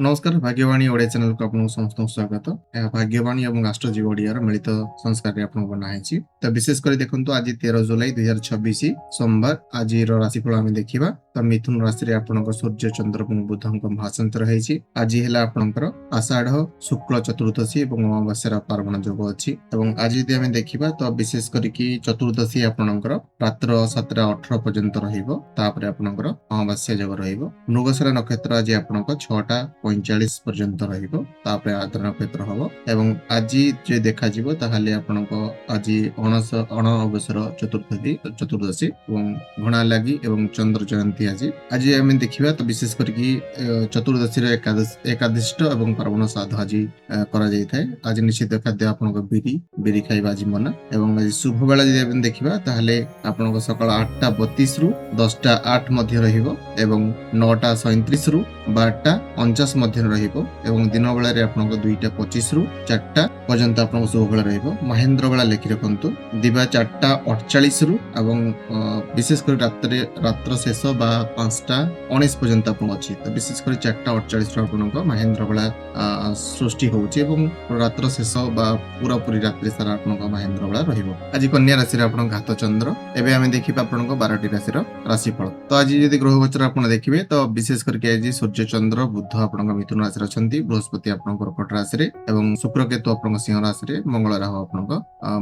नमस्कार भाग्यवाणी ओडिया चैनल को आपन समस्त स्वागत। भाग्यवाणी और आस्ट्रोजी ओडिया मिलित संस्कार आपन बनाई। तो विशेष कर देखंतु आज 13 जुलाई 2026 सोमवार आज राशिफल आम देखा। तो मिथुन राशि रे आपनकर सूर्य चंद्र और बुधक महासंतर है। आज है आपनकर आषाढ़ शुक्ल चतुर्दशी और अमावास्यार पार्वण जोग अच्छी। आज यदि आम देखा तो विशेष करके चतुर्दशी आपनकर रात्र 7:18 पर्यंत रही आपनकर अमावास्या जोग रृगशिरा नक्षत्र आज आपनकर 6:45 पर्यंत रही आद्र नक्षत्र हम एवं आज जो देखा आपनको आज अणअवसर चतुर्दशी घृणा लगी एवं चंद्र जयंती आज आज आम देखा। तो विशेष करके चतुर्दशी एकादशिष्ट और पार्वण श्राद्ध आज कर आज निश्चित खाद्य आपन बिरी खाइबा आज मना एवं आज शुभ बेला जब देखा आपन सकाल 8:32 रु 10:08 मध्य एवं 9:37 रु 12:49 मध्य दिन बेला आपन 2:25 रु 4टा पर्यंत आपन शुभ बेला महेंद्र बेला लिखि रखु दिवा 4:48 रु विशेष कर रात्र शेष 5:19 पर्यंत अच्छी। तो विशेष कर 4:48 आपन महेंद्र बेला सृष्टि होउची रात्र शेष पूरा पूरी रात्रि सारा आपन महेंद्र बेला रहिबो। आज कन्या राशि रे आपन घात चंद्र एबे आमे देखिबा आपन 12टी राशि रो राशिफल। तो आज यदि ग्रह गोचर आपन देखिबे तो विशेष करके आज सूर्य चंद्र बुध आपन मिथुन राशि रछंती, बृहस्पति आपन कर्कट राशि रे एवं शुक्र केतु आपन सिंह राशि रे, मंगल राहु आपन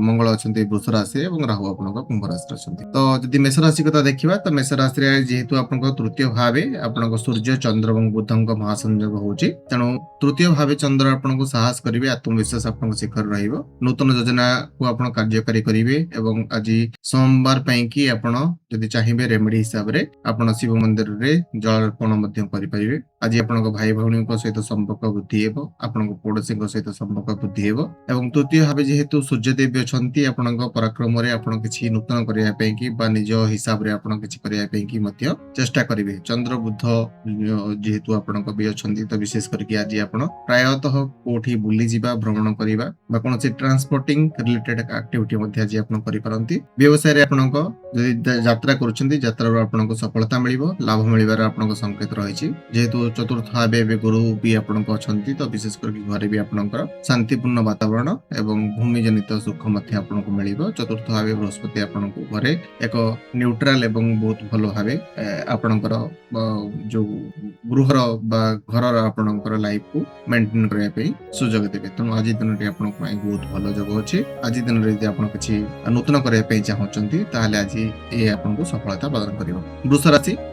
मंगल अछंती वृष राशि एवं राहु आपन कुंभ राशि रछंती। तो यदि मेष राशि कथा देखिबा तो मेष राशि रे जेहेतु आपन तृतीय भावे आपन सूर्य चंद्र एवं बुधଙ୍କ महासंयोग होउची तेणु तृतीय भावे चंद्र आपन साहस करिवे, आत्मविश्वास आपन शिखर रहिबो, नूतन योजना को आपन कार्यकारी करिवे एवं आज सोमवार पई कि आपन यदि चाहिबे रेमेडी हिसाब रे आपन शिव मंदिर रे जल अर्पण मध्य करि परिबे। आज आपन भाई भौणी सहित संपर्क वृद्धि हेबो, आपन पड़ोशी सहित संपर्क वृद्धि हेबो एवं तृतीय भावे जेहेतु सूर्य देवी अछंती आपन पराक्रम रे आपन किछि नूतन करिया पई कि बा निज हिसाब रे आपन किछि करिया पई कि मध्य चेष्टा करिवे। चंद्र बुध जेहेतु आपन भी अछंती तो विशेष करके आज आपन प्रायतः कोठी बुली जिबा भ्रमण करिबा बा कोनसी ट्रांसपोर्टिंग रिलेटेड एक्टिविटी मध्ये आज आपन करि परंती। व्यवसाय रे आपन जदि यात्रा करूछंती यात्रा रो आपन सफलता मिलिबो, लाभ मिलिबार आपन संकेत रहिछि। जेहेतु चतुर्थ भावे गुरु भी आपन अछंती तो विशेष करके घरे भी आपनकर शांतिपूर्ण वातावरण एवं भूमि जनित सुख मध्ये आपन को मिलिबो। चतुर्थ भावे बृहस्पति आपन को घरे एक न्यूट्रल एवं बहुत भलो भावे आपनकर जो गृहर बा घरर आपनकर लाइफ को मेंटेन करया पे सुजोग देबे। तनो आज दिन रे आपन को बहुत भलो जगह अछि। आज दिन रे आपन किछि नूतन करया पे चाहउचंती ताहाले आज ए आपन को सफलता प्रदान करिवो।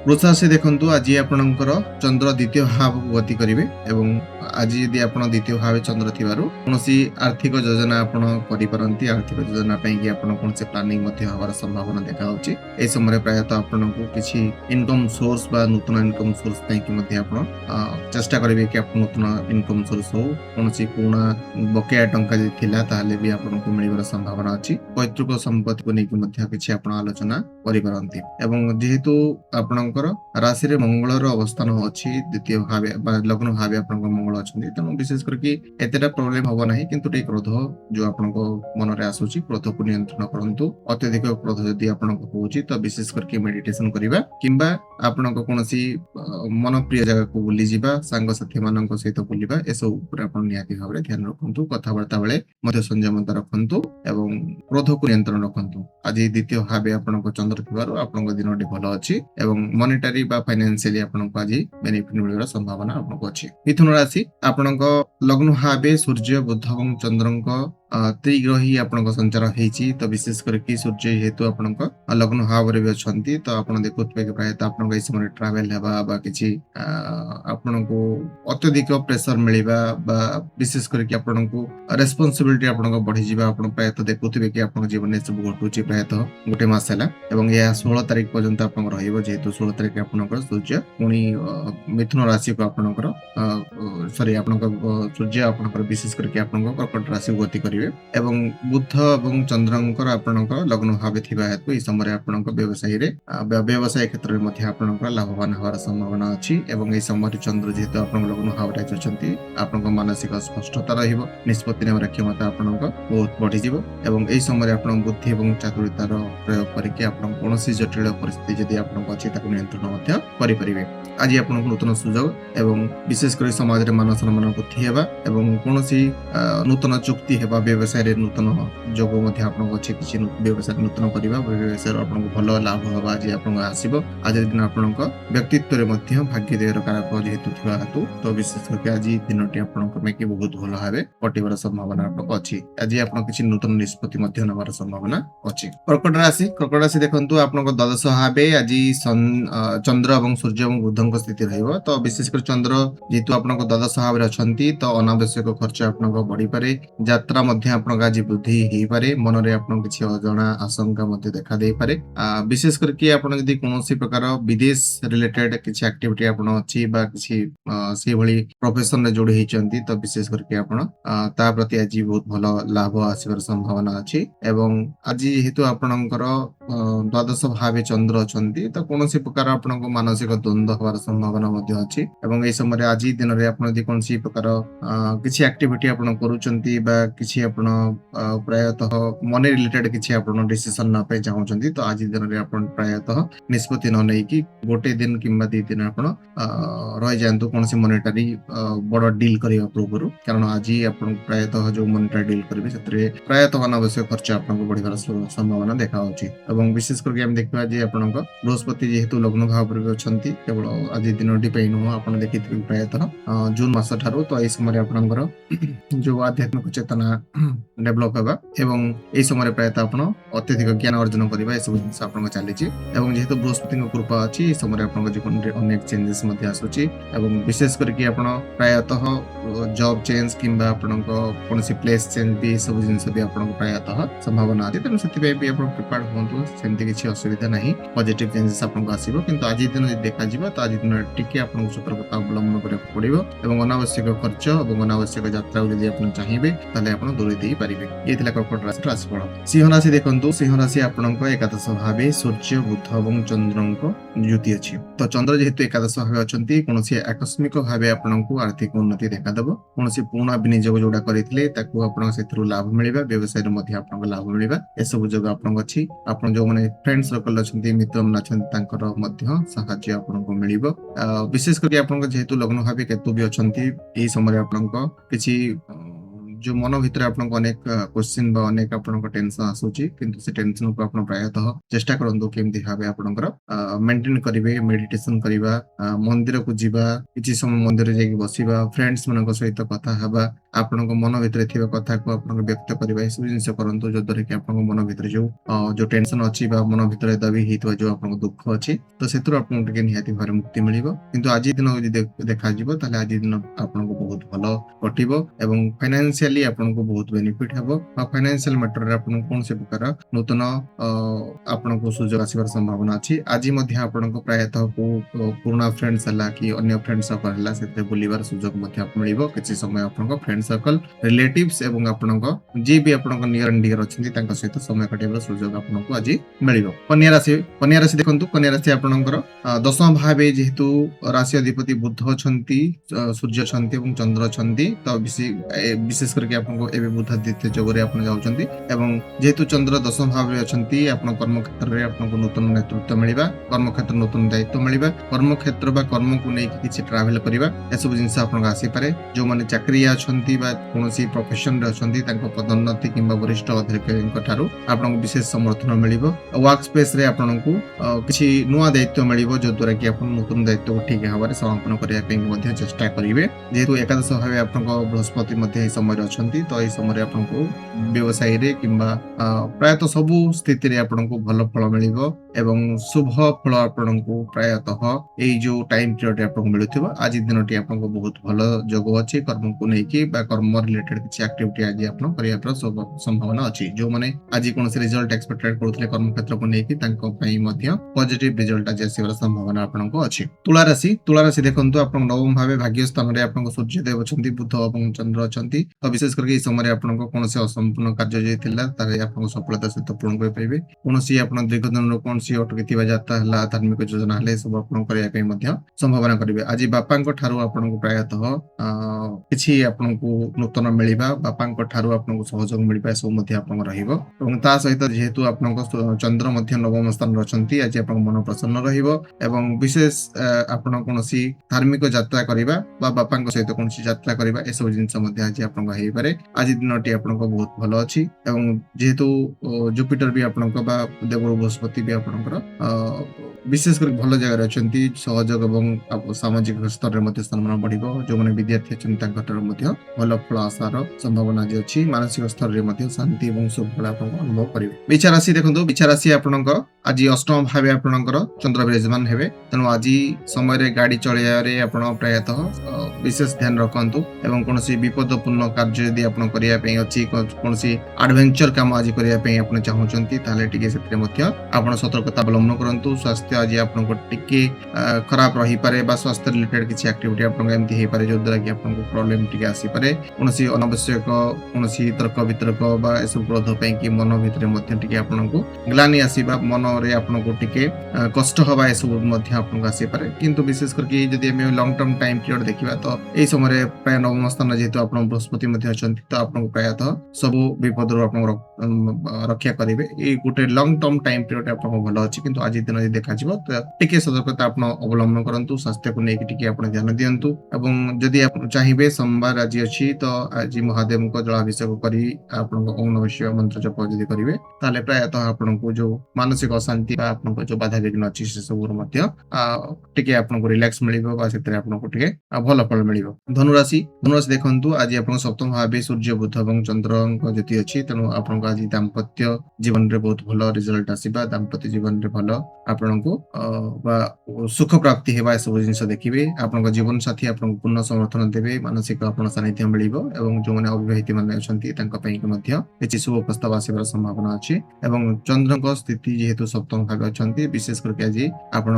वृष राशि देखंतु आज आपनकर चंद्र द्वितीय भाव गति करिवे एवं आज यदि आपन द्वितीय भाव चंद्र थिबारु कोनोसी आर्थिक योजना आपन करि परंती, आर्थिक योजना पई कि आपन कोनसे प्लानिंग मध्ये हवार संभावना देखा होछि। ए समय प्रायतः आपन को किछि इनकम सोर्स बा नूतन इनकम सोर्स पई कि मध्ये आपन चेष्टा करिवे कि आपन नूतन इनकम सोर्स हो कोनसी पुणा बकेया टंका जे थिला ताहाले भी आपन को मिलिबार संभावना अछि। पैतृक संपत्ति को नेकि मध्ये किछि आपन आलोचना करि परंती एवं जेहेतु आपनकर राशि रे मंगलर अवस्थान अछि द्वितीय भावे बा लग्न भावे आपन मंगल अछंती तेणु विशेष करके एतेटा प्रॉब्लम होबो नाही। किंतु टे क्रोध जो आपन मन रे आसुची क्रोध को नियंत्रण करंतु। अत्यधिक क्रोध यदि आपन को होउची तो विशेष करके मेडिटेशन करिबा किंबा आपन को कोनसी मन प्रिय जगह को बुली जिबा, सांग साथी मानन को सहित बुलिबा एसो ऊपर आपन नियाती भाबरे ध्यान रखंतु। कथा वार्ता बेले मध्य संयमता रखंतु एवं क्रोध को नियंत्रण रखंतु। आज द्वितीय भावे आपन को चंद्र थिबारो आपन को दिनटी भलो अछि एवं मॉनेटरी बा फाइनेंशियली आपन को आज बेनिफिट मिलिबार संभावना आपन को अछि। मिथुन राशि आपन को लग्न भावे सूर्य बुध एवं चंद्रଙ୍କ त्रिग्रही आपन संचार हेछि। तो विशेष करके सूर्य हेतु आपन लग्न भाव रे अछंती तो आपन देखुतबे कि प्राय आपन इस समय ट्रैवल हेबा बा किछि आपन को अत्यधिक प्रेशर मिलिबा बा विशेष करके आपन को रिस्पांसिबिलिटी आपन को बढ़ी जिबा। आपन प्राय देखुतबे कि आपन जीवन में सब घटुची प्राय गोटे मास हैला एवं यह 16 तारिख पर्यंत आपन रहिबो। जेहेतु 16 तारिख आपन सूर्य पुनी मिथुन राशि को आपन सॉरी आपन सूर्य आपन विशेष करके आपन कर्कट राशि गति करिवे एवं बुध एवं चंद्रंकर आपनकर लग्न भावे थिबा हेतु ई समय आपनकर व्यवसाय रे व्यवसाय क्षेत्र रे मध्ये आपनकर लाभवान होवार संभावना अछि एवं ई समय चंद्र जेहेतु आपन लग्न भावे अछंती आपनकर मानसिक स्पष्टता रहिबो, निष्पत्ति नेबार क्षमता आपनकर बहुत बढ़ि जिवो एवं ई समय आपन बुद्धि एवं चातुर्यतार प्रयोग करके आपन कोनोसी जटिल परिस्थिति जदि आपन अछि ताकु नियंत्रण मध्ये करि परिबे। आज आपन नूतन सुजोग एवं विशेष कर समाज रे मान सम्मान वृद्धि हेबा एवं कोनोसी नूतन चुक्ति हेबा व्यवसाय रे नूतन जोग मध्य आपन अछि किछि व्यवसाय नूतन करिबा व्यवसाय आपन भलो लाभ हेबा जे आपन आसीबो आज दिन आपन व्यक्तित्व रे मध्य भाग्य देर कारक जेहेतु थिबा हेतु तो विशेष करके आज दिनटी आपन में कि बहुत भलो भाबे कटिबार संभावना आपन अछि आज आपन किछि नूतन निष्पत्ति मध्य नबार संभावना अछि। कर्कट राशि देखंतु आपन द्वादश भाबे आज चंद्र एवं सूर्य एवं बुधन स्थिति रहइबो तो विशेष कर चंद्र जेतु आपन द्वादश भाबे अछंती तो अनावश्यक खर्च आपन बढ़ी पारे यात्रा मध्य आपन आज वृद्धि हेई पारे मन रे आपन किछि अजणा आशंका मध्य देखा देई पारे विशेष करके आपन यदि कोनोसी प्रकार विदेश रिलेटेड किछि एक्टिविटी आपन अछि बा किछि से भली प्रोफेशन रे जोड़ी हेचंती तो विशेष करके आपन ता प्रति आज बहुत भलो लाभ आसीबार संभावना अछि एवं आज हेतु आपनकर द्वादश भावे चंद्र अछंती तो कोनोसी प्रकार आपनको मानसिक द्वंद्व होबार संभावना मध्य अछि एवं ए समय रे आज दिन रे आपन यदि कोनोसी प्रकार किछि एक्टिविटी आपन करूचंती बा किछि आपन प्रायतः मनी रिलेटेड किछि आपन डिसिजन न पे चाहउचंती तो आज दिन रे आपन प्रायतः निष्पत्ति न नै कि गोटे दिन किंबा 2 दिन आपन रहि जानतु कोनोसी मॉनेटरी बड़ डील करिया पूर्वरु कारण आज आपन प्रायतः जो मॉनेटरी डील करिवे सेतरे प्रायतः अनावश्यक खर्च आपन बढ़िबार संभावना देखा होची एवं विशेष करके हम देखबा जे आपन बृहस्पति जेहेतु लग्न भाव पर अछंती केवल आज दिनटी पे न आपन देखिथिबे प्रायतः जून मास ठारो तो ए समय आपनकर जो आध्यात्मिक चेतना डेवलप हेबा एवं ए समय प्रायतः आपन अत्यधिक ज्ञान अर्जन करिबा ए सब जिंस आपन चाली छि एवं जेहेतु बृहस्पति कृपा अछि ए समय आपन जीवन रे अनेक चेंजेस मध्ये आसुछि एवं विशेष करके आपन प्रायतः जॉब चेंज किंबा आपन कोनसी प्लेस चेंज भी सब जिंस भी आपन प्रायतः संभावना अछि तेनु सेति भी आपन प्रिपेयर होंतु सेमति किछि असुविधा नाही पॉजिटिव चेंजेस आपन आसीबो किंतु आज दिन देखा जिबा तो आज दिन टिके आपन सतर्कता अवलंबन करे पड़िबो एवं अनावश्यक खर्च एवं अनावश्यक यात्रा यदि आपन चाहिबे ताले आपन दूरी देई परिबे ये थिला कर्कट राशि राशिफल। सिंह राशि देखंतु सिंह राशि आपनक एकादश भावे सूर्य बुध एवं चंद्रक युति अछि तो चंद्र जेहेतु एकादश भावे अछंती कोनोसी आकस्मिक भावे आपनकु आर्थिक उन्नति देखा देबो कोनोसी पूर्ण विनियोग जोडा करितले ताकू आपन सेथरु लाभ मिलिबा व्यवसाय रे मध्ये आपनक लाभ मिलिबा ए सब जोग आपनक अछि आपन जो माने फ्रेंड सर्कल अछंती मित्र मन अछंती तांकर मध्ये सहाय्य आपनक मिलिबो विशेष करके आपनक जेहेतु लग्न भावे केतु भी अछंती ए समय आपनक किछि जो मन भीतर आपन अनेक क्वेश्चन बा अनेक आपन टेंशन आसुची किंतु से टेंशन को आपन प्रायतः चेष्टा करंतु केमति भाबे आपनकर मेंटेन करिवे मेडिटेशन करिबा मंदिर को जिबा किछि समय मंदिर रे जाई बसिबा फ्रेंड्स मनक सहित कथा हबा आपन मन भीतर थिबा कथा को आपन व्यक्त करिबा ए सब जिंस करंतु जो दरे कि आपन मन भीतर जो टेंशन अछि बा मन भीतर दबी हेतबा जो आपन दुख अछि तो सेतुर आपन के निहाती भारे मुक्ति मिलिबो किंतु आज दिन यदि देखा जिवो ताले आज दिन आपन को बहुत भलो कटिबो एवं फाइनेंशियली आपन को बहुत बेनिफिट हेबो फाइनेंशियल मैटर रे आपन कोन से प्रकार नूतन आपन को सुजोग आसीबार संभावना अछि आज मध्ये आपन को प्रायतः पुराना फ्रेंड्स हला कि अन्य फ्रेंड्स हला सेते बुलिबार सुजोग मध्ये आपन मिलिबो किछि समय आपन को फ्रेंड सर्कल रिलेटिव्स एवं आपन को जे भी आपन को नियर एंड डियर अछंती तांका सहित समय कटेबार सुजोग आपन को आज मिलिबो। कन्या राशि देखंतु कन्या राशि आपनकर दशम भावे जेहेतु राशि अधिपति बुध अछंती सूर्य अछंती एवं चंद्र अछंती तो विशेष करके आपनको एबे बुध द्वितीय जोगरे आपन जाउचंती एवं जेहेतु चंद्र दशम भावे अछंती आपन कर्म क्षेत्र रे आपनको नूतन नेतृत्व मिलिबा कर्म क्षेत्र नूतन दायित्व मिलिबा कर्म क्षेत्र बा कर्म को नै किछि ट्रैवल करिबा ए सब जिंस आपन आसी पारे जो माने चाकरी अछंती बा कोनोसी प्रोफेशन रे अछंती तांको पदोन्नति किंबा वरिष्ठ अधिकारीक ठारू आपनको विशेष समर्थन मिलिबो वर्क स्पेस रे आपनको किछि नुवा दायित्व मिलिबो जो द्वारा कि आपन नूतन दायित्व ठीक हवारे समापन करिया पे मध्ये चेष्टा करिवे जेहेतु एकादश भावे आपनको बृहस्पति मध्ये समय अछंती तो ए समय आपनको व्यवसाय रे किंबा प्रायतः सबु स्थिति रे आपनको भलो फल मिलिबो एवं शुभ फल आपनको प्रायतः ए जो टाइम पीरियड आपनको मिलुथिबो आज दिनटी आपनको बहुत भलो जोग अछि कर्म को नै कि बा कर्म रिलेटेड किछि एक्टिविटी आज आपन करिया पर संभावना अछि जो माने आज कोनसे रिजल्ट एक्सपेक्टेड करथले कर्म क्षेत्र को नै कि तांको पई मध्ये पॉजिटिव रिजल्ट आज आसीबार संभावना आपनको अछि। तुला राशि देखंतु आपन नवम भावे भाग्य स्थान रे आपनको सूर्य देव अछंती बुध एवं चंद्र अछंती तो विशेष करके इस समय आपनको कोनसे असंपूर्ण कार्य जे थिला तारे आपनको सफलता सहित पूर्ण कर पाइबे कोनसी आपन दीर्घ दिन रो कोन କୌଣସି ଅଟକିଥିବା ଯାତ୍ରା ହେଲା, ଧାର୍ମିକ ଯୋଜନା ହେଲେ ଏସବୁ ଆପଣ କରିବା ପାଇଁ ମଧ୍ୟ ସମ୍ଭାବନା କରିବେ। ଆଜି ବାପାଙ୍କ ଠାରୁ ଆପଣଙ୍କୁ ପ୍ରାୟତଃ କିଛି ଆପଣଙ୍କୁ ନୂତନ ମିଳିବା, ବାପାଙ୍କ ଠାରୁ ଆପଣଙ୍କୁ ସହଯୋଗ ମିଳିବା ଏସବୁ ମଧ୍ୟ ଆପଣଙ୍କ ରହିବ। ଏବଂ ତା ସହିତ ଯେହେତୁ ଆପଣଙ୍କ ଚନ୍ଦ୍ର ମଧ୍ୟ ନବମ ସ୍ଥାନରେ ଅଛନ୍ତି, ଆଜି ଆପଣଙ୍କ ମନ ପ୍ରସନ୍ନ ରହିବ ଏବଂ ବିଶେଷ ଆପଣ କୌଣସି ଧାର୍ମିକ ଯାତ୍ରା କରିବା ବା ବାପାଙ୍କ ସହିତ କୌଣସି ଯାତ୍ରା କରିବା ଏସବୁ ଜିନିଷ ମଧ୍ୟ ଆଜି ଆପଣଙ୍କ ହେଇପାରେ। ଆଜି ଦିନଟି ଆପଣଙ୍କ ବହୁତ ଭଲ ଅଛି ଏବଂ ଯେହେତୁ ଜୁପିଟର ବି ଆପଣଙ୍କ ବା ଦେବଗୁରୁ ବୃହସ୍ପତି ବି ଆପଣଙ୍କର ବିଶେଷ କରି ଭଲ ଜାଗାରେ ଅଛନ୍ତି, ସହଯୋଗ ଏବଂ ସାମାଜିକ ସ୍ତରରେ ମଧ୍ୟ ସମ୍ମାନ ବଢିବ। ଯୋଉମାନେ ବିଦ୍ୟାର୍ଥୀ ଅଛନ୍ତି ତାଙ୍କ ଠାରୁ ମଧ୍ୟ ଭଲ ଫଳ ଆଶାର ସମ୍ଭାବନା ଆଜି ଅଛି। ମାନସିକ ସ୍ତରରେ ମଧ୍ୟ ଶାନ୍ତି ଏବଂ ସୁଫଳ ଆପଣ ଅନୁଭବ କରିବେ। ବିଛା ରାଶି ଦେଖନ୍ତୁ, ବିଛା ରାଶି ଆପଣଙ୍କ ଆଜି ଅଷ୍ଟମ ଭାବେ ଆପଣଙ୍କର ଚନ୍ଦ୍ର ବିରାଜମାନ ହେବେ। ତେଣୁ ଆଜି ସମୟରେ ଗାଡି ଚଳେଇବାରେ ଆପଣ ପ୍ରାୟତଃ ବିଶେଷ ଧ୍ୟାନ ରଖନ୍ତୁ ଏବଂ କୌଣସି ବିପଦପୂର୍ଣ୍ଣ କାର୍ଯ୍ୟ ଯଦି ଆପଣ କରିବା ପାଇଁ ଅଛି, କୌଣସି ଆଡଭେଞ୍ଚର କାମ ଆଜି କରିବା ପାଇଁ ଆପଣ ଚାହୁଁଛନ୍ତି, ତାହେଲେ ଟିକେ ସେଥିରେ ମଧ୍ୟ ଆପଣ ସତର୍କତା ଅବଲମ୍ବନ କରନ୍ତୁ। ସ୍ୱାସ୍ଥ୍ୟ ଆଜି ଆପଣଙ୍କ ଟିକେ ଖରାପ ରହିପାରେ ବା ସ୍ୱାସ୍ଥ୍ୟ ରିଲେଟେଡ କିଛି ଆକ୍ଟିଭିଟି ଆପଣଙ୍କ ଏମିତି ହେଇପାରେ ଯୋଉଦ୍ୱାରା କି ଆପଣଙ୍କୁ ପ୍ରୋବ୍ଲେମ ଟିକେ ଆସିପାରେ। କୌଣସି ଅନାବଶ୍ୟକ କୌଣସି ତର୍କ ବିତର୍କ ବା ଏସବୁ କ୍ରୋଧ ପାଇଁ କି ମନ ଭିତରେ ମଧ୍ୟ ଟିକେ ଆପଣଙ୍କୁ ଗ୍ଲାନି ଆସିବା, ମନରେ ଆପଣଙ୍କୁ ଟିକେ କଷ୍ଟ ହବା ଏସବୁ ମଧ୍ୟ ଆପଣଙ୍କୁ ଆସିପାରେ। କିନ୍ତୁ ବିଶେଷ କରିକି ଯଦି ଆମେ ଲଙ୍ଗ ଟର୍ମ ଟାଇମ ପିରିୟଡ ଦେଖିବା ତ ଏଇ ସମୟରେ ପ୍ରାୟ ନବମ ସ୍ଥାନ ଯେହେତୁ ଆପଣ ବୃହସ୍ପତି ମଧ୍ୟ ଅଛନ୍ତି, ତ ଆପଣଙ୍କୁ ପ୍ରାୟତଃ ସବୁ ବିପଦରୁ ଆପଣଙ୍କୁ ରକ୍ଷା କରିବେ। ଏଇ ଗୋଟେ ଲଙ୍ଗ ଟର୍ମ ଟାଇମ ପିରିୟଡ ଆପଣଙ୍କୁ ଭଲ ଅଛି। କିନ୍ତୁ ଆଜି ଦିନ ଯଦି ଦେଖାଯିବ ତ ଟିକେ ସତର୍କତା ଆପଣ ଅବଲମ୍ବନ କରନ୍ତୁ, ସ୍ୱାସ୍ଥ୍ୟକୁ ନେଇକି ଟିକେ ଆପଣ ଧ୍ୟାନ ଦିଅନ୍ତୁ ଏବଂ ଯଦି ଆପଣ ଚାହିଁବେ ସୋମବାର ଆଜି ଅଛି ତ ଆଜି ମହାଦେବଙ୍କ ଜଳାଭିଷେକ କରି ଆପଣଙ୍କ ଓଁ ନମଃ ଶିବାୟ ମନ୍ତ୍ର ଜପ ଯଦି କରିବେ, ତାହେଲେ ପ୍ରାୟତଃ ଆପଣଙ୍କୁ ଯୋଉ ମାନସିକ ଅଶାନ୍ତି ବା ଆପଣଙ୍କ ଯୋଉ ବାଧାବିଘ୍ନ ଅଛି ସେ ସବୁରୁ ମଧ୍ୟ ଟିକେ ଆପଣଙ୍କୁ ରିଲାକ୍ସ ମିଳିବ ବା ସେଥିରେ ଆପଣଙ୍କୁ ଟିକେ ଭଲ ଫଳ ମିଳିବ। ଧନୁରାଶି ଦେଖନ୍ତୁ, ଆଜି ଆପଣଙ୍କ ସପ୍ତମ ଭାବେ ସୂର୍ଯ୍ୟ, ବୁଧ ଏବଂ ଚନ୍ଦ୍ରଙ୍କ ଜ୍ୟୋତି ଅଛି। ତେଣୁ ଆପଣଙ୍କ ଆଜି ଦାମ୍ପତ୍ୟ ଜୀବନରେ ବହୁତ ଭଲ ରିଜଲ୍ଟ ଆସିବା, ଦାମ୍ପତ୍ୟ ଜୀବନରେ ଭଲ ଆପଣଙ୍କୁ ବା ସୁଖ ପ୍ରାପ୍ତି ହେବା ଏସବୁ ଜିନିଷ ଦେଖିବେ। ଆପଣଙ୍କ ଜୀବନ ସାଥୀ ଆପଣଙ୍କୁ ପୂର୍ଣ୍ଣ ସମର୍ଥନ ଦେବେ, ମାନସିକ ଆପଣ ସାନିଧ୍ୟ ମିଳିବ ଏବଂ ଯୋଉମାନେ ଅବିବାହିତ ମାନେ ଅଛନ୍ତି ତାଙ୍କ ପାଇଁ ମଧ୍ୟ କିଛି ଶୁଭ ପ୍ରସ୍ତାବ ଆସିବାର ସମ୍ଭାବନା ଅଛି। ଏବଂ ଚନ୍ଦ୍ରଙ୍କ ସ୍ଥିତି ଯେହେତୁ ସପ୍ତମ ଭାବେ ଅଛନ୍ତି, ବିଶେଷ କରିକି ଆଜି ଆପଣ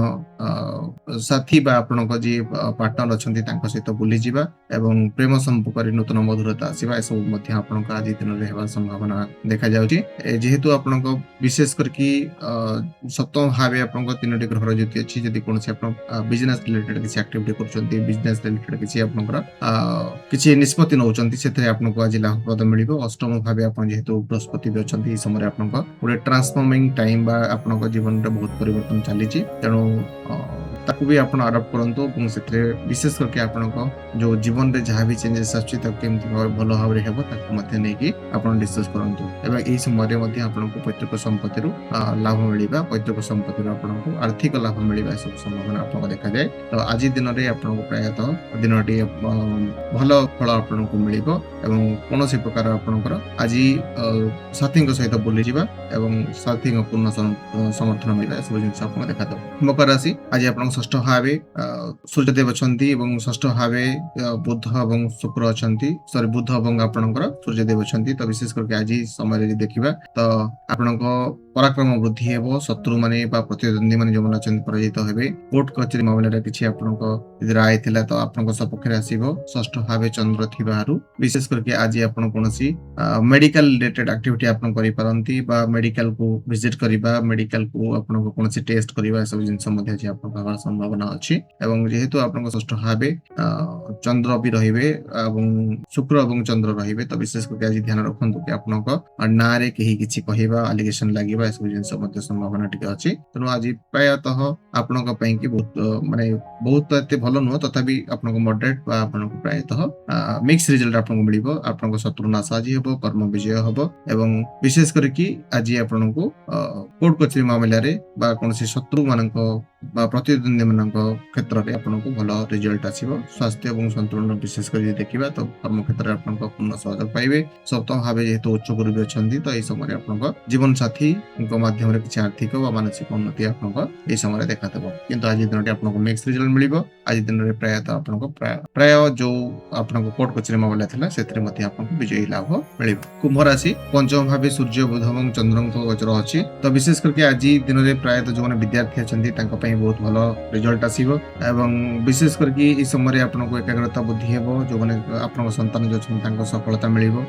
ସାଥୀ ବା ଆପଣଙ୍କ ଯିଏ ପାର୍ଟନର ଅଛନ୍ତି ତାଙ୍କ ସହିତ ବୁଲିଯିବା ଏବଂ ପ୍ରେମ ସମ୍ପର୍କରେ ନୂତନ ମଧୁରତା ଆସିବା ଏସବୁ ମଧ୍ୟ ଆପଣଙ୍କ ଆଜି ଦିନରେ ହେବାର ସମ୍ଭାବନା ଦେଖାଯାଉଛି। ଯେହେତୁ ଆପଣଙ୍କ ବିଶେଷ କରିକି ସପ୍ତମ ଭାବେ ଆପଣଙ୍କ 3ଟି ଗ୍ରହର ଜ୍ୟୋତି ଅଛି। ଯଦି କୌଣସି ଆପଣ ବିଜନେସ ରିଲେଟେଡ କିଛି ଆକ୍ଟିଭିଟି କରୁଛନ୍ତି, ବିଜନେସ ରିଲେଟେଡ କିଛି ଆପଣଙ୍କର କିଛି ନିଷ୍ପତ୍ତି ନେଉଛନ୍ତି, ସେଥିରେ ଆପଣଙ୍କୁ ଆଜି ଲାଭପ୍ରଦ ମିଳିବ। ଅଷ୍ଟମ ଭାବେ ଆପଣ ଯେହେତୁ ବୃହସ୍ପତି ବି ଅଛନ୍ତି, ଏହି ସମୟରେ ଆପଣଙ୍କ ଗୋଟେ ଟ୍ରାନ୍ସଫର୍ମିଂ ଟାଇମ ବା ଆପଣଙ୍କ ଜୀବନରେ ବହୁତ ପରିବର୍ତ୍ତନ ଚାଲିଛି। ତେଣୁ ତାକୁ ବି ଆପଣ ଆଡପ୍ଟ କରନ୍ତୁ ଏବଂ ସେଥିରେ ବିଶେଷ କରିକି ଆପଣଙ୍କ ଯୋଉ ଜୀବନରେ ଯାହା ବି ଚେଞ୍ଜେସ୍ ଆସୁଛି ତାକୁ କେମିତି ଭଲ ଭାବରେ ହେବ ତାକୁ ମଧ୍ୟ ନେଇକି ଆପଣ ଡିସ୍କସ୍ କରନ୍ତୁ। ଏବଂ ଏହି ସମୟରେ ମଧ୍ୟ ଆପଣଙ୍କୁ ପୈତୃକ ସମ୍ପତ୍ତିରୁ ଲାଭ ମିଳିବା, ପୈତୃକ ସମ୍ପତ୍ତିରୁ ଆପଣଙ୍କୁ ଆର୍ଥିକ ଲାଭ ମିଳିବା ଏସବୁ ସମ୍ଭାବନା ଆପଣଙ୍କୁ ଦେଖାଯାଏ। ତ ଆଜି ଦିନରେ ଆପଣଙ୍କୁ ପ୍ରାୟତଃ ଦିନଟି ଭଲ ଫଳ ଆପଣଙ୍କୁ ମିଳିବ ଏବଂ କୌଣସି ପ୍ରକାର ଆପଣଙ୍କର ଆଜି ସାଥୀଙ୍କ ସହିତ ବୁଲିଯିବା ଏବଂ ସାଥୀଙ୍କ ପୂର୍ଣ୍ଣ ସମର୍ଥନ ମିଳିବା ଏସବୁ ଜିନିଷ ଆପଣଙ୍କୁ ଦେଖାଦେବ। ମକର ରାଶି, ଆଜି ଆପଣଙ୍କ ଷଷ୍ଠ ଭାବେ ସୂର୍ଯ୍ୟଦେବ ଅଛନ୍ତି ଏବଂ ଷଷ୍ଠ ଭାବେ ବୁଧ ଏବଂ ଶୁକ୍ର ଅଛନ୍ତି। ବୁଧ ଏବଂ ଆପଣଙ୍କର ସୂର୍ଯ୍ୟଦେବ ଅଛନ୍ତି। ତ ବିଶେଷ କରିକି ଆଜି ସମୟରେ ଯଦି ଦେଖିବା ତ ଆପଣଙ୍କ ପରାକ୍ରମ ବୃଦ୍ଧି ହେବ, ଶତ୍ରୁ ମାନେ ବା ପ୍ରତିଦ୍ୱନ୍ଦ୍ୱୀ ମାନେ ଯୋଉମାନେ ଅଛନ୍ତି ପରାଜିତ ହେବେ। କୋର୍ଟ କଚେରୀ ମାମଲାରେ କିଛି ଆପଣଙ୍କ ଯଦି ରାୟ ଥିଲା ତ ଆପଣଙ୍କ ସପକ୍ଷରେ ଆସିବ। ଷଷ୍ଠ ଭାବେ ଚନ୍ଦ୍ର ଥିବାରୁ ବିଶେଷ କରିକି ଆଜି ଆପଣ କୌଣସି ମେଡିକାଲ ରିଲେଟେଡ ଆକ୍ଟିଭିଟି ଆପଣ କରିପାରନ୍ତି ବା ମେଡିକାଲ କୁ ଭିଜିଟ କରିବା, ମେଡିକାଲ କୁ ଆପଣଙ୍କ କୌଣସି ଟେଷ୍ଟ କରିବା ଏସବୁ ଜିନିଷ ମଧ୍ୟ ଆଜି ଆପଣଙ୍କ ହେବାର ସମ୍ଭାବନା ଅଛି। ଏବଂ ଯେହେତୁ ଆପଣଙ୍କ ଷଷ୍ଠ ଭାବେ ଚନ୍ଦ୍ର ବି ରହିବେ ଏବଂ ଶୁକ୍ର ଏବଂ ଚନ୍ଦ୍ର ରହିବେ, ତ ବିଶେଷ କରି ଆଜି ଧ୍ୟାନ ରଖନ୍ତୁ କି ଆପଣଙ୍କ ନାଁରେ କେହି କିଛି କହିବା, ଆଲିଗେସନ ଲାଗିବା ଏସବୁ ଜିନିଷ ମଧ୍ୟ ସମ୍ଭାବନା ଟିକେ ଅଛି। ତେଣୁ ଆଜି ପ୍ରାୟତଃ ଆପଣଙ୍କ ପାଇଁ କି ବହୁତ ଏତେ ଭଲ ନୁହଁ, ତଥାପି ଆପଣଙ୍କ ମଡରେଟ ବା ଆପଣଙ୍କୁ ପ୍ରାୟତଃ ମିକ୍ସ ରିଜଲ୍ଟ ଆପଣଙ୍କୁ ମିଳିବ। ଆପଣଙ୍କ ଶତ୍ରୁ ନାଶ ଆଜି ହେବ, କର୍ମ ବିଜୟ ହେବ ଏବଂ ବିଶେଷ କରିକି ଆଜି ଆପଣଙ୍କୁ କୋର୍ଟ କଚେରୀ ମାମଲାରେ ବା କୌଣସି ଶତ୍ରୁ ମାନଙ୍କ ବା ପ୍ରତିଦ୍ୱନ୍ଦ୍ୱୀ ମାନଙ୍କ କ୍ଷେତ୍ରରେ ଆପଣଙ୍କୁ ଭଲ ରିଜଲ୍ଟ ଆସିବ। ସ୍ୱାସ୍ଥ୍ୟ ଏବଂ ସନ୍ତୁଳନ ବିଶେଷ କରି ଦେଖିବା ତ କର୍ମ କ୍ଷେତ୍ରରେ ଆପଣଙ୍କ ପୂର୍ଣ୍ଣ ସହଯୋଗ ପାଇବେ। ସପ୍ତମ ଭାବେ ଯେହେତୁ ଉଚ୍ଚ ଗୁରୁ ବି ଅଛନ୍ତି, ତ ଏହି ସମୟରେ ଆପଣଙ୍କ ଜୀବନ ସାଥୀଙ୍କ ମାଧ୍ୟମରେ କିଛି ଆର୍ଥିକ ବା ମାନସିକ ଉନ୍ନତି ଆପଣଙ୍କ ଏହି ସମୟରେ ଦେଖାଦେବ। କିନ୍ତୁ ଆଜି ଦିନଟି ଆପଣଙ୍କୁ ମିକ୍ସ ରିଜଲ୍ଟ ମିଳିବ। ଆଜି ଦିନରେ ପ୍ରାୟତଃ ଆପଣଙ୍କ ପ୍ରାୟ ଯୋଉ ଆପଣଙ୍କ କୋର୍ଟ କଚେରୀ ମାମଲା ଥିଲା ସେଥିରେ ମଧ୍ୟ ଆପଣଙ୍କୁ ବିଜୟୀ ଲାଭ ମିଳିବ। କୁମ୍ଭ ରାଶି, ପଞ୍ଚମ ଭାବେ ସୂର୍ଯ୍ୟ, ବୁଧ ଏବଂ ଚନ୍ଦ୍ରଙ୍କ ଗୋଚର ଅଛି। ତ ବିଶେଷ କରିକି ଆଜି ଦିନରେ ପ୍ରାୟତଃ ଯୋଉମାନେ ବିଦ୍ୟାର୍ଥୀ ଅଛନ୍ତି ତାଙ୍କ ପାଇଁ बहुत भल रिजल्ट आसीबो एवं विशेष करके ई समय आपनको एकाग्रता बुद्धि हेबो जो माने आपन संतान जो छन तांको सफलता मिलिबो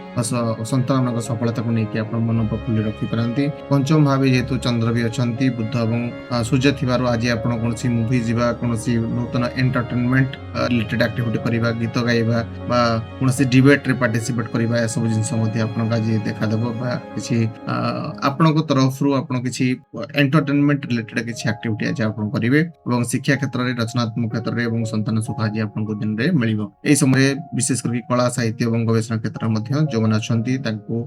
संतानक सफलता को नेकी आपन मन प्रफुल्ल रखि पारंती पंचम भावे जेतु चंद्र भी अछंती बुध एवं सूर्य थिबारो आज आपन कोनसी मूवी जिबा कोनसी नूतन एंटरटेनमेंट रिलेटेड एक्टिविटी करिबा गीत गाइबा बा कोनसी डिबेट रे पार्टिसिपेट करिबा ए सब जिंस मध्ये आपन आज देखा देबो बा किछि आपन को तरफ रु आपन किछि एंटरटेनमेंट रिलेटेड किछि एक्टिविटी आज आपन करिवे एवं शिक्षा क्षेत्र रे रचनात्मक क्षेत्र रे एवं संतान सुख आज आपन को दिन रे मिलिबो ए समय विशेष करके कला साहित्य एवं गवेषणा क्षेत्र मध्ये जो मन अछंती तांको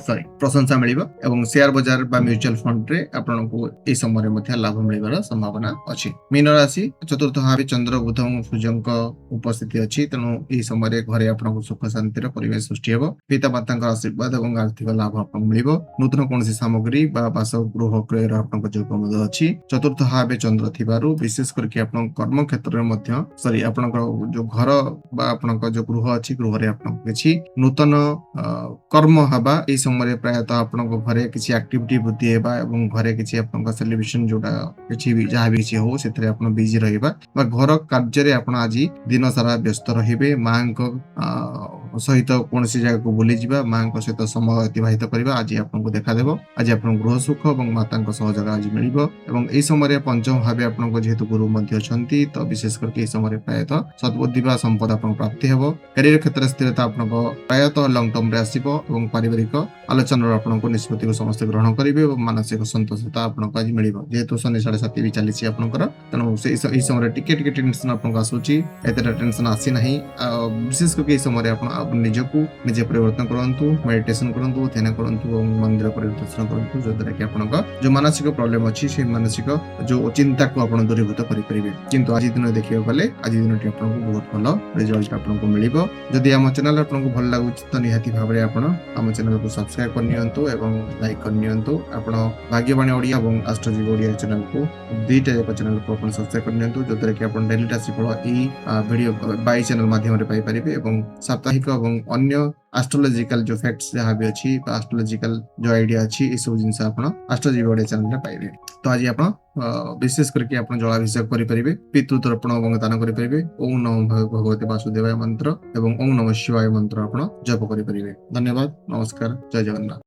सॉरी प्रशंसा मिलिबो एवं शेयर बाजार बा म्यूचुअल फंड रे आपन को ए समय मध्ये लाभ मिलिबार संभावना अछि मीन राशि चतुर्थ भावे चंद्र बुध एवं सूर्यक उपस्थिति अछि तनो ए समय घरे आपन को सुख शांति रो परिवेश सृष्टि हेबो पिता माताक आशीर्वाद एवं आर्थिक लाभ आपन मिलिबो नूतन कोनसी सामग्री बा बासगृह क्रय रो आपन को योग मद अछि चतुर्थ भावे चंद्र थिबारु विशेष करके आपन कर्म क्षेत्र रे मध्ये सॉरी आपन जो घर बा आपन जो गृह अछि गृह रे आपन किछि नूतन कर्म हबा ए समय प्रायतः आपन को घरे किछि एक्टिविटी वृद्धि हेबा एवं घरे किछि आपन को सेलिब्रेशन जोटा किछि भी जहा भी किछि हो सेतरे आपन बिजी रहिबा बा घर कार्य रे आपन आज दिन सारा व्यस्त रहिबे मांक सहित कोनसी जगह को बुली जिबा मांक सहित समय अतिबाहित करिबा आज आपन को देखा देबो आज आपन गृह सुख एवं माता को सहयोग आज मिलिबो एवं ए समय पंचम भावे आपन को जेहेतु गुरु मध्य छंती तो विशेष करके ए समय प्रायतः सद्बुद्धि बा संपद आपन प्राप्ति हेबो करियर क्षेत्र स्थिरता आपन को प्रायतः लॉन्ग टर्म रे आसीबो एवं पारिवारिक आलोचना आपन को निष्पत्ति को समस्त ग्रहण करिवे एवं मानसिक संतोषता आपन को आज मिलिबो जेहेतु शनि 7.5 भी चलीछि आपन कर तनो से ए समय टिके टेंशन आपन को आसुची एतरा टेंशन आसी नाही विशेष करके ए समय आपन निजको निजे परिवर्तन करंतु मेडिटेशन करंतु ध्यान करंतु एवं मंदिर परिदर्शन करंतु जदरा कि आपन का जो मानसिक प्रॉब्लम अछि से मानसिक जो चिंता को आपन दूरीभूत करि परिबे किंतु आज दिन देखियो गले आज दिनटी आपन को बहुत भलो रिजल्ट आपन को मिलिबो जदि हम चैनल आपन को भल लागु त निहाती भाबरे आपन हम चैनल को सब्सक्राइब कर नियंतु एवं लाइक कर नियंतु आपन भाग्यवाणी ओडिया एवं एस्ट्रोलॉजी ओडिया चैनल को दुईटा एक चैनल को आपन सब्सक्राइब कर नियंतु जदरा कि आपन डेली राशिफल ई वीडियो बाय चैनल माध्यम रे पाई परिबे एवं साप्ताहिक एवं अन्य एस्ट्रोलॉजिकल जो फैक्ट्स जहाँ भी अच्छी एस्ट्रोलॉजिकल जो आइडिया अच्छी ये सब जिनस आप एस्ट्रोलॉजी ओडिया चैनल में पाइबे तो आज आप विशेष करके आप जलाभिषेक करेंगे पितृ तर्पण और दान करेंगे ओम नमो भगवते वासुदेवाय मंत्र एवं ओम नमः शिवाय मंत्र आप जप करेंगे धन्यवाद नमस्कार जय जगन्नाथ।